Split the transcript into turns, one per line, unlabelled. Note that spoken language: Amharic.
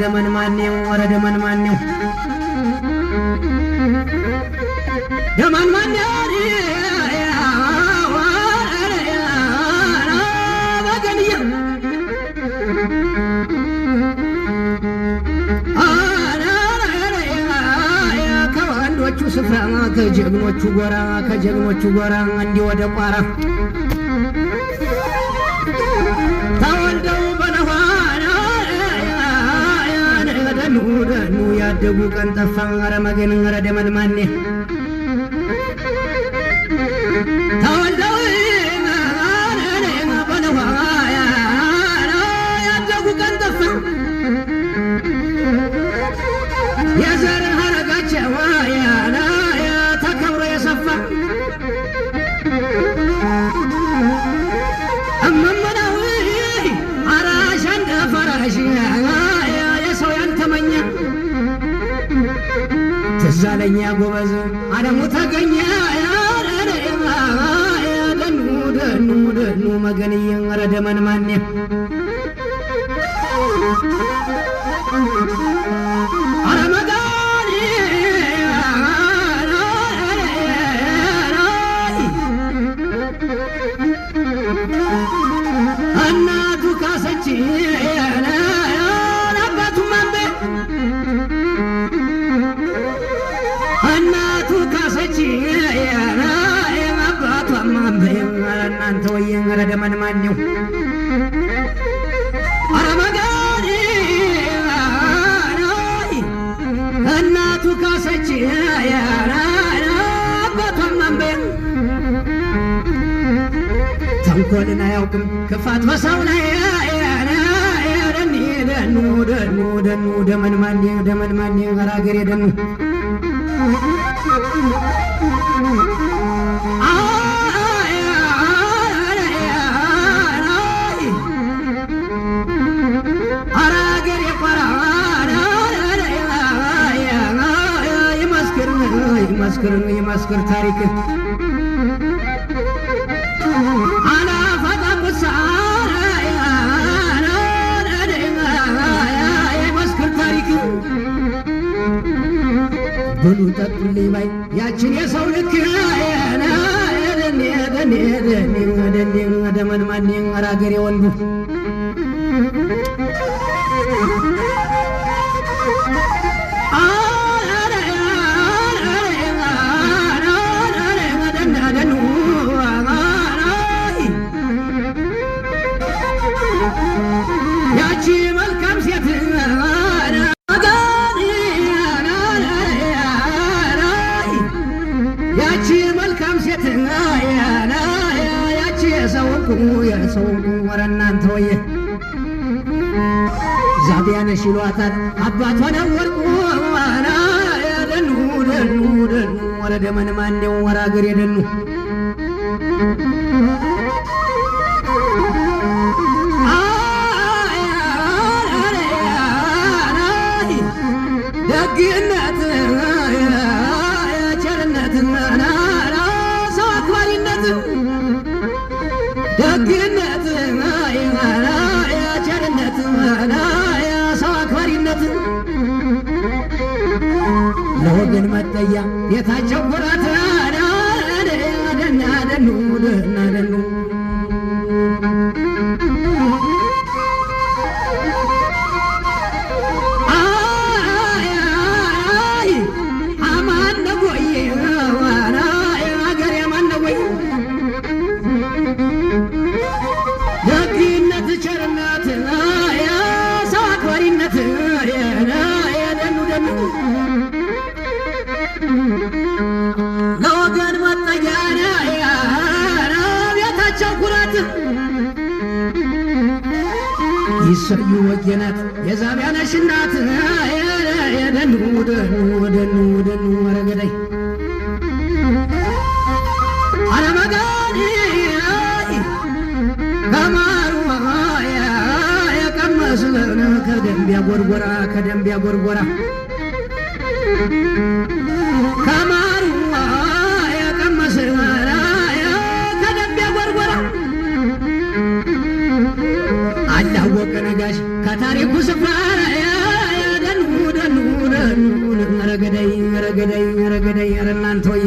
ደመን ማኔው ወረ ደመን ማኔው ደመን ማኔው ስፍራ ከጀግኖቹ ጎራ እንዲህ ወደ ቋራ ተወልደው በነኋና ደኑ ያደጉ ቀን ጠፋ ኧረ መገን ኧረ ደመን ማኔ ተወልደው በነኋና ያደጉ ቀን ጠፋ የዘር ሀረጋቸው ተከብሮ የሰፋ እመመናው አራሽ እንደ ፈራሽ የሰው ያልተመኘ ትዝ አለኝ ጎበዝ አለሙ ተገኘ ደኑ መገንዬ ኧረ ደመን ማኔ ኧረ መጋኒ እናቱ ካሰች አባቱ ማንበ እናቱ ካሰች አባቱ ማንበ እናንተ ወየ ኧረ ደመን ማኔው ኧረ መጋኒ እናቱ ካሰች አባቱ ማንበ ተንኮልን አያውቅም ክፋት በሰው ላይ ደኑ ደመን ማኔ ኧረ አገሬ ደኑ ኧረ አገሬ ቆራ ይመስክር ታሪክ ብሉ ጠጡልኝ ባይ ያችን የሰው ልክ ደመን ማኔ ኧረ አገሬ ወንዱ ያቺ መልካም ሴት ያቺ መልካም ሴት ያቺ የሰውንኩ ኧረ እናንተ ወየ ዛቢያነሽ ይሏታል አባቷ ነው ወርቁ ደኑ ኧረ ደመን ማኔው ኧረ አገሬ ደኑ ደግነት ቸርነት ሰው አክባሪነት ደግነት ቸርነት ሰው አክባሪነት ለወገን መጠያ ቤታቸው ኩራት ደኑ ደግነት ቸርነት ሰው አክባሪነት ደኑ ለወገን መጠጊያ ቤታቸው ኩራት ይሰዩ ወጌናት የዛቢያነሽ እናት ደኑ ኧረ ገዳይ ኧረ መጋኒ ከማሩ የቀመስለን ከደንቢያ ጎርጎራ ከማሩ የቀመስለን ከደንቢያ ጎርጎራ አላወቀ ነጋሽ ከታሪኩ ስፍራ ረገደይ ረገደይ ረገደይ እናንተ ወየ